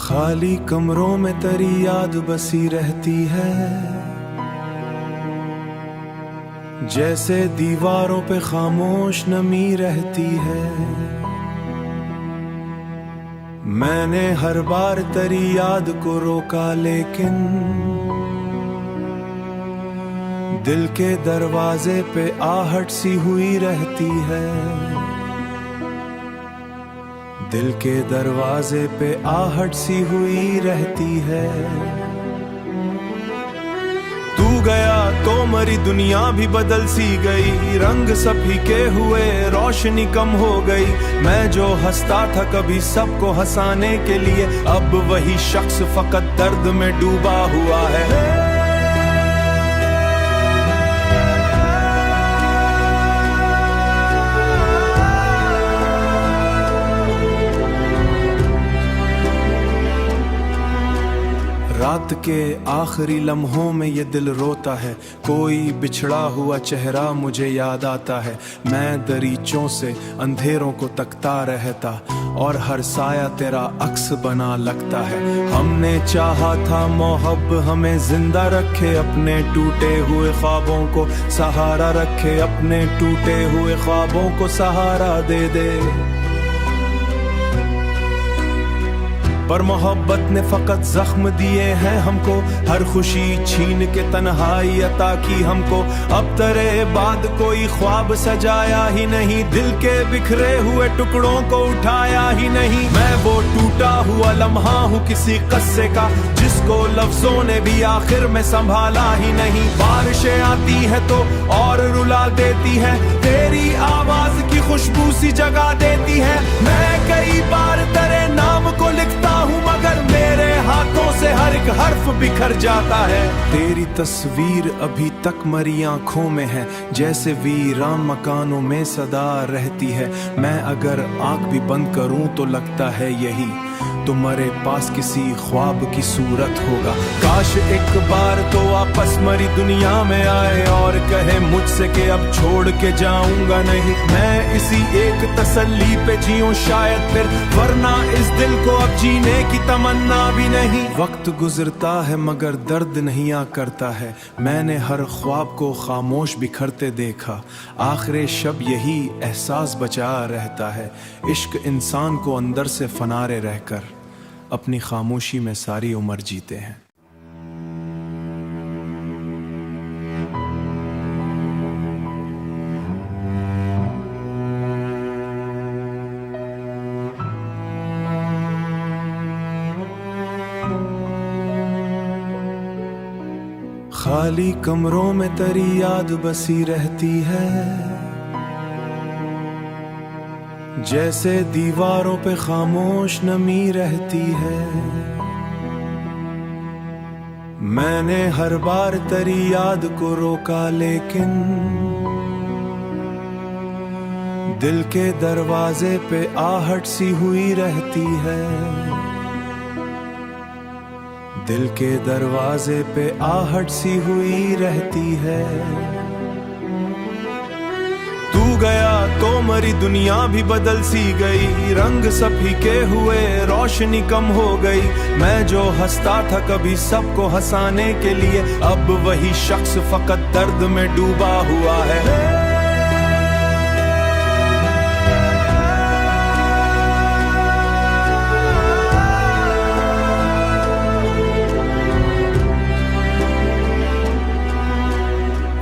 खाली कमरों में तेरी याद बसी रहती है, जैसे दीवारों पे खामोश नमी रहती है। मैंने हर बार तेरी याद को रोका, लेकिन दिल के दरवाजे पे आहट सी हुई रहती है। दिल के दरवाजे पे आहट सी हुई रहती है। तू गया तो मरी दुनिया भी बदल सी गई, रंग सब फीके हुए रोशनी कम हो गई। मैं जो हंसता था कभी सबको हंसाने के लिए, अब वही शख्स फकत दर्द में डूबा हुआ है। रात के आखिरी लम्हों में ये दिल रोता है, कोई बिछड़ा हुआ चेहरा मुझे याद आता है। मैं दरीचों से अंधेरों को तकता रहता और हर साया तेरा अक्स बना लगता है। हमने चाहा था मोहब्ब हमें जिंदा रखे, अपने टूटे हुए ख्वाबों को सहारा रखे, अपने टूटे हुए ख्वाबों को सहारा दे दे। पर मोहब्बत ने फकत जख्म दिए हैं हमको, हर खुशी छीन के तन्हाई अता की हमको। अब तेरे बाद कोई ख्वाब सजाया ही नहीं, दिल के बिखरे हुए टुकड़ों को उठाया ही नहीं। मैं वो टूटा हुआ लम्हा हूँ किसी कस्से का, जिसको लफ्जों ने भी आखिर में संभाला ही नहीं। बारिशें आती है तो और रुला देती है, तेरी आवाज की खुशबू सी जगा देती है। मैं कई बार तेरे नाम को लिखता हूँ, मगर मेरे हाथों से हर एक हर्फ बिखर जाता है। तेरी तस्वीर अभी तक मरी आंखों में है, जैसे वीरान मकानों में सदा रहती है। मैं अगर आंख भी बंद करूं तो लगता है यही तुम्हारे पास किसी ख्वाब की सूरत होगा। काश एक बार तो वापस मरी दुनिया में आए और कहे मुझसे कि अब छोड़ के जाऊंगा नहीं। मैं इसी एक तसल्ली पे जीऊं शायद फिर, वरना इस दिल को अब जीने की तमन्ना भी नहीं। वक्त गुजरता है मगर दर्द नहीं आ करता है, मैंने हर ख्वाब को खामोश बिखरते देखा। आखिर शब यही एहसास बचा रहता है, इश्क इंसान को अंदर से फनारे रहकर अपनी खामोशी में सारी उम्र जीते हैं। खाली कमरों में तेरी याद बसी रहती है, जैसे दीवारों पे खामोश नमी रहती है। मैंने हर बार तेरी याद को रोका, लेकिन दिल के दरवाजे पे आहट सी हुई रहती है। दिल के दरवाजे पे आहट सी हुई रहती है। तू गया तो मरी दुनिया भी बदल सी गई, रंग सब फीके हुए रोशनी कम हो गई। मैं जो हंसता था कभी सबको हंसाने के लिए, अब वही शख्स फकत दर्द में डूबा हुआ है।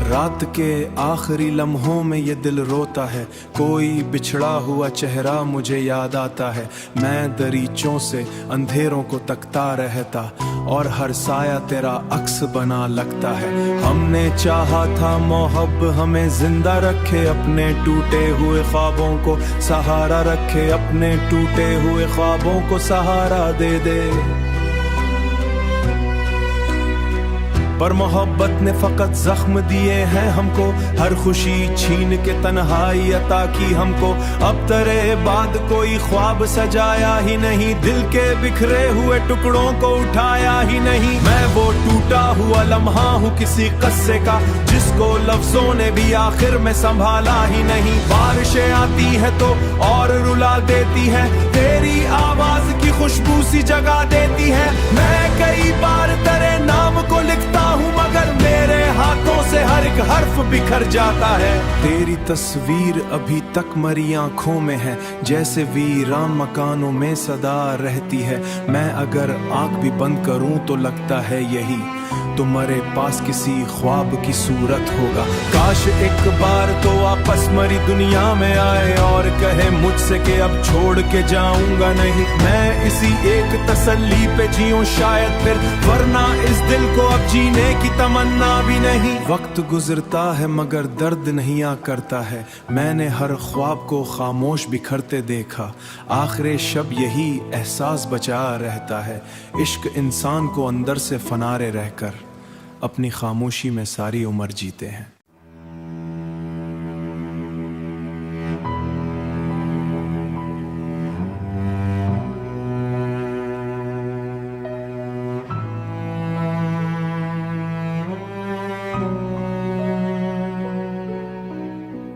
रात के आखिरी लम्हों में ये दिल रोता है, कोई बिछड़ा हुआ चेहरा मुझे याद आता है। मैं दरीचों से अंधेरों को तकता रहता और हर साया तेरा अक्स बना लगता है। हमने चाहा था मोहब्ब हमें जिंदा रखे, अपने टूटे हुए ख्वाबों को सहारा रखे, अपने टूटे हुए ख्वाबों को सहारा दे दे। पर मोहब्बत ने फकत जख्म दिए हैं हमको, हर खुशी छीन के तन्हाई अता की हमको। अब तेरे बाद कोई ख्वाब सजाया ही नहीं, दिल के बिखरे हुए टुकड़ों को उठाया ही नहीं। मैं वो टूटा हुआ लम्हा हूँ किसी कस्से का, जिसको लफ्जों ने भी आखिर में संभाला ही नहीं। बारिशें आती है तो और रुला देती है, तेरी आवाज की की खुशबू सी जगा देती है। मैं कई बार तेरे नाम को लिखता हूँ मगर मेरे हाथों से हर एक हर्फ बिखर जाता है। तेरी तस्वीर अभी तक मरी आंखों में है, जैसे वीरान मकानों में सदा रहती है। मैं अगर आंख भी बंद करूं तो लगता है यही तुम्हारे पास किसी ख्वाब की सूरत होगा। काश एक बार तो वापस मरी दुनिया में आए और कहे मुझसे कि अब छोड़ के जाऊंगा नहीं। मैं इसी एक तसल्ली पे जीऊं शायद फिर, वरना इस दिल को अब जीने की तमन्ना भी नहीं। वक्त गुजरता है मगर दर्द नहीं आ करता है। मैंने हर ख्वाब को खामोश बिखरते देखा, आखिर शब यही एहसास बचा रहता है। इश्क इंसान को अंदर से फनारे रहकर अपनी खामोशी में सारी उम्र जीते हैं।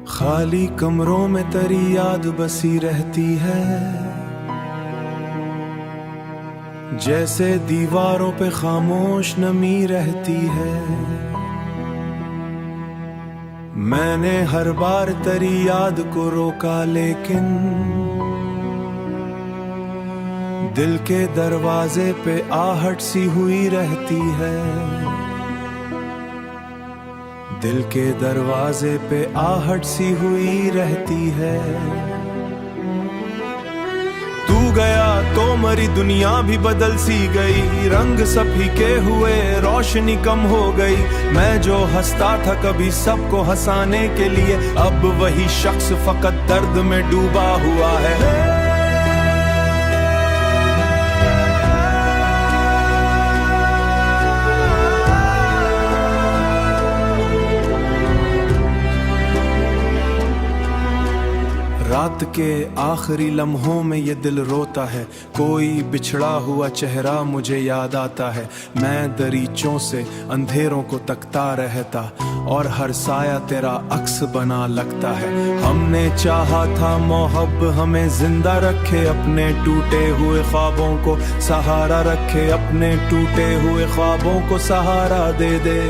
खाली कमरों में तेरी याद बसी रहती है, जैसे दीवारों पे खामोश नमी रहती है। मैंने हर बार तेरी याद को रोका लेकिन दिल के दरवाजे पे आहट सी हुई रहती है। दिल के दरवाजे पे आहट सी हुई रहती है। तू गया तो मरी दुनिया भी बदल सी गई, रंग सब फीके हुए रोशनी कम हो गई। मैं जो हंसता था कभी सबको हंसाने के लिए, अब वही शख्स फकत दर्द में डूबा हुआ है। रात के आखिरी लम्हों में ये दिल रोता है, कोई बिछड़ा हुआ चेहरा मुझे याद आता है। मैं दरीचों से अंधेरों को तकता रहता और हर साया तेरा अक्स बना लगता है। हमने चाहा था मोहब्बत हमें जिंदा रखे, अपने टूटे हुए ख्वाबों को सहारा रखे, अपने टूटे हुए ख्वाबों को सहारा दे दे।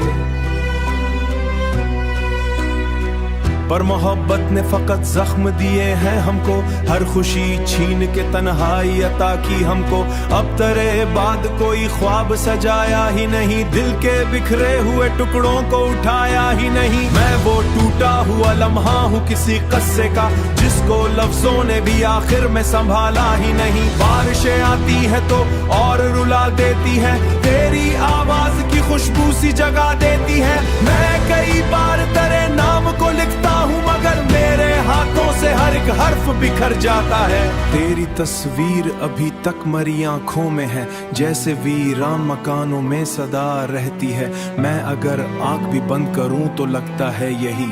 पर मोहब्बत ने फकत जख्म दिए हैं हमको, हर खुशी छीन के तन्हाई अता की हमको। अब तेरे बाद कोई ख्वाब सजाया ही नहीं, दिल के बिखरे हुए टुकड़ों को उठाया ही नहीं। मैं वो टूटा हुआ लम्हा हूँ किसी किस्से का, जिसको लफ्जों ने भी आखिर में संभाला ही नहीं। बारिशें आती है तो और रुला देती है, तेरी आवाज की खुशबू सी जगा देती है। मैं कई बार तेरे नाम को लिखता हूँ मगर मेरे हाथों से हर एक हर्फ बिखर जाता है। तेरी तस्वीर अभी तक मरी आंखों में है, जैसे वीरान मकानों में सदा रहती है। मैं अगर आंख भी बंद करूं तो लगता है यही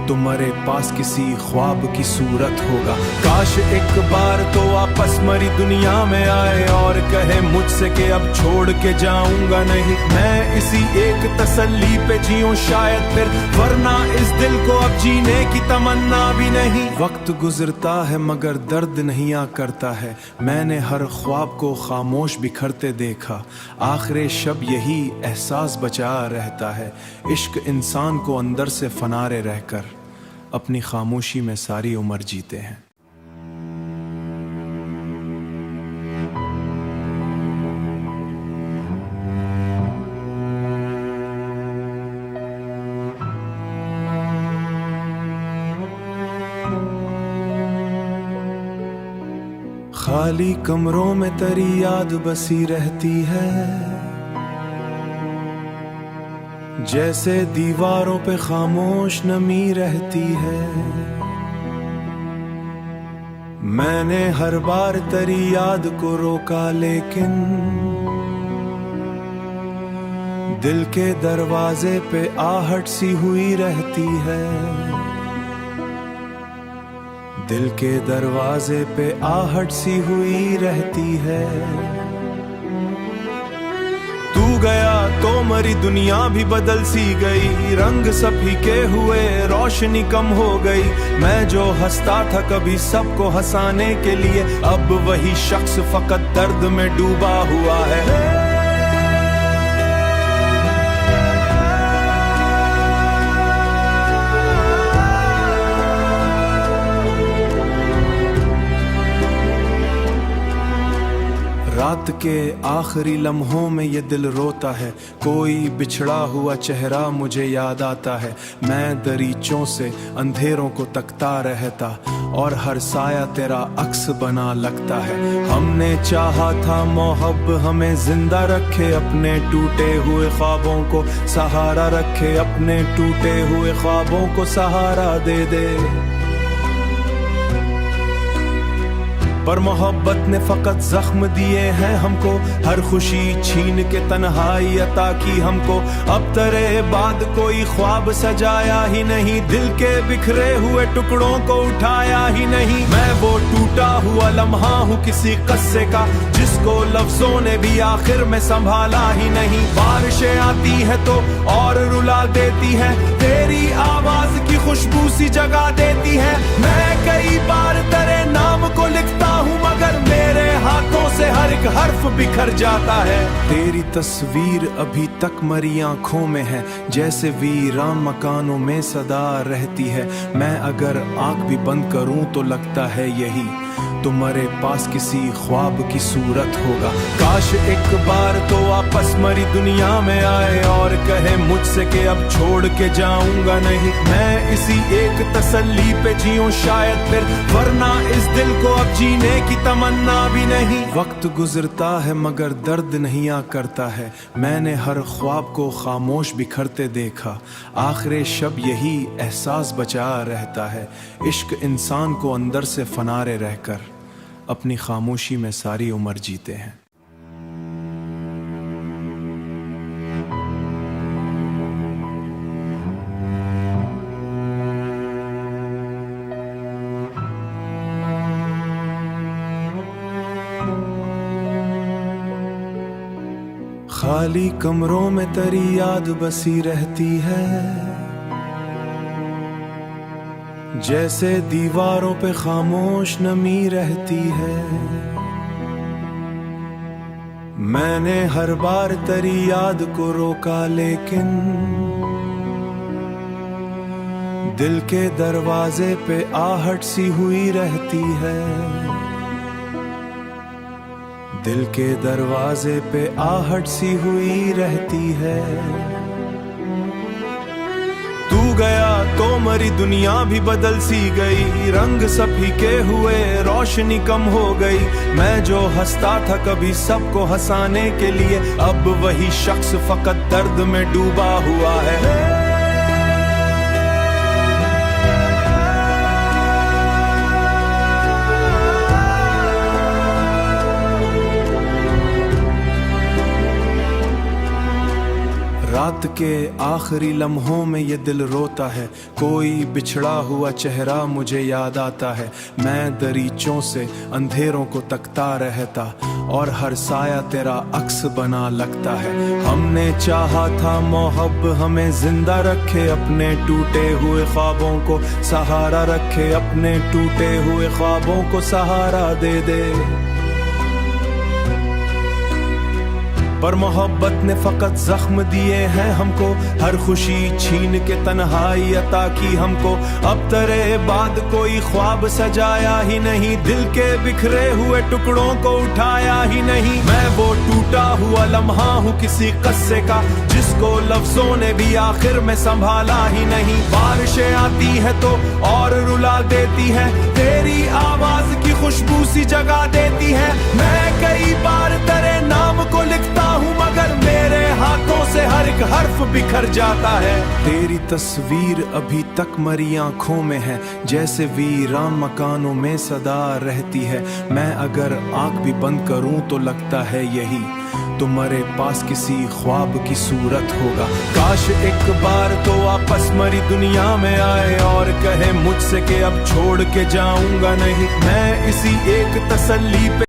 तुम्हारे पास किसी ख्वाब की सूरत होगा। काश एक बार तो वापस मरी दुनिया में आए और कहे मुझसे कि अब छोड़ के जाऊंगा नहीं। मैं इसी एक तसल्ली पे जीऊं शायद फिर, वरना इस दिल को अब जीने की तमन्ना भी नहीं। वक्त गुजरता है मगर दर्द नहीं आ करता है। मैंने हर ख्वाब को खामोश बिखरते देखा, आखिर शब यही एहसास बचा रहता है। इश्क इंसान को अंदर से फनारे रहकर अपनी खामोशी में सारी उम्र जीते हैं। खाली कमरों में तेरी याद बसी रहती है, जैसे दीवारों पे खामोश नमी रहती है। मैंने हर बार तेरी याद को रोका लेकिन दिल के दरवाजे पे आहट सी हुई रहती है। दिल के दरवाजे पे आहट सी हुई रहती है। तू गया तो मरी दुनिया भी बदल सी गई, रंग सब फीके हुए रोशनी कम हो गई। मैं जो हंसता था कभी सबको हंसाने के लिए, अब वही शख्स फकत दर्द में डूबा हुआ है। रात के आखिरी लम्हों में ये दिल रोता है, कोई बिछड़ा हुआ चेहरा मुझे याद आता है। मैं दरीचों से अंधेरों को तकता रहता और हर साया तेरा अक्स बना लगता है। हमने चाहा था मोहब्ब हमें जिंदा रखे, अपने टूटे हुए ख्वाबों को सहारा रखे, अपने टूटे हुए ख्वाबों को सहारा दे दे। पर मोहब्बत ने फकत जख्म दिए हैं हमको, हर खुशी छीन के तन्हाई अता की हमको। अब तेरे बाद कोई ख्वाब सजाया ही नहीं, दिल के बिखरे हुए टुकड़ों को उठाया ही नहीं। मैं वो टूटा हुआ लम्हा हूँ किसी कस्से का, जिसको लफ्जों ने भी आखिर में संभाला ही नहीं। बारिशें आती है तो और रुला देती है, तेरी आवाज की खुशबू सी जगा देती है। मैं कई बार तेरे नाम को लिखता हूँ, मगर मेरे हाथों से हर एक हर्फ बिखर जाता है। तेरी तस्वीर अभी तक मरी आंखों में है, जैसे वीरान मकानों में सदा रहती है। मैं अगर आंख भी बंद करूं तो लगता है यही तुम्हारे पास किसी ख्वाब की सूरत होगा। काश एक बार तो वापस मरी दुनिया में आए और कहे मुझसे कि अब छोड़ के जाऊंगा नहीं। मैं इसी एक तसल्ली पे जीऊं शायद फिर, वरना इस दिल को अब जीने की तमन्ना भी नहीं। वक्त गुजरता है मगर दर्द नहीं आ करता है, मैंने हर ख्वाब को खामोश बिखरते देखा। आखिर शब यही एहसास बचा रहता है, इश्क इंसान को अंदर से फनारे रहकर अपनी खामोशी में सारी उम्र जीते हैं। खाली कमरों में तेरी याद बसी रहती है, जैसे दीवारों पे खामोश नमी रहती है। मैंने हर बार तेरी याद को रोका, लेकिन दिल के दरवाजे पे आहट सी हुई रहती है। दिल के दरवाजे पे आहट सी हुई रहती है। तू गया तो मरी दुनिया भी बदल सी गई, रंग सब फीके हुए रोशनी कम हो गई। मैं जो हंसता था कभी सबको हंसाने के लिए, अब वही शख्स फकत दर्द में डूबा हुआ है। रात के आखिरी लम्हों में ये दिल रोता है, कोई बिछड़ा हुआ चेहरा मुझे याद आता है। मैं दरीचों से अंधेरों को तकता रहता और हर साया तेरा अक्स बना लगता है। हमने चाहा था मोहब्ब हमें जिंदा रखे, अपने टूटे हुए ख्वाबों को सहारा रखे, अपने टूटे हुए ख्वाबों को सहारा दे दे। पर मोहब्बत ने फकत जख्म दिए हैं हमको, हर खुशी छीन के तन्हाई अता की हमको। अब तेरे बाद कोई ख्वाब सजाया ही नहीं, दिल के बिखरे हुए टुकड़ों को उठाया ही नहीं। मैं वो टूटा हुआ लम्हा हूँ किसी कस्से का, जिसको लफ्जों ने भी आखिर में संभाला ही नहीं। बारिशें आती है तो और रुला देती है, तेरी आवाज की खुशबू सी जगा देती है। मैं कई बार तेरे नाम को लिखता हूँ, मगर मेरे हाथों से हर एक हर्फ बिखर जाता है। तेरी तस्वीर अभी तक मरी आंखों में है, जैसे वीरान मकानों में सदा रहती है। मैं अगर आंख भी बंद करूं तो लगता है यही तुम्हारे पास किसी ख्वाब की सूरत होगा। काश एक बार तो वापस मरी दुनिया में आए और कहे मुझसे कि अब छोड़ के जाऊंगा नहीं। मैं इसी एक तसल्ली पे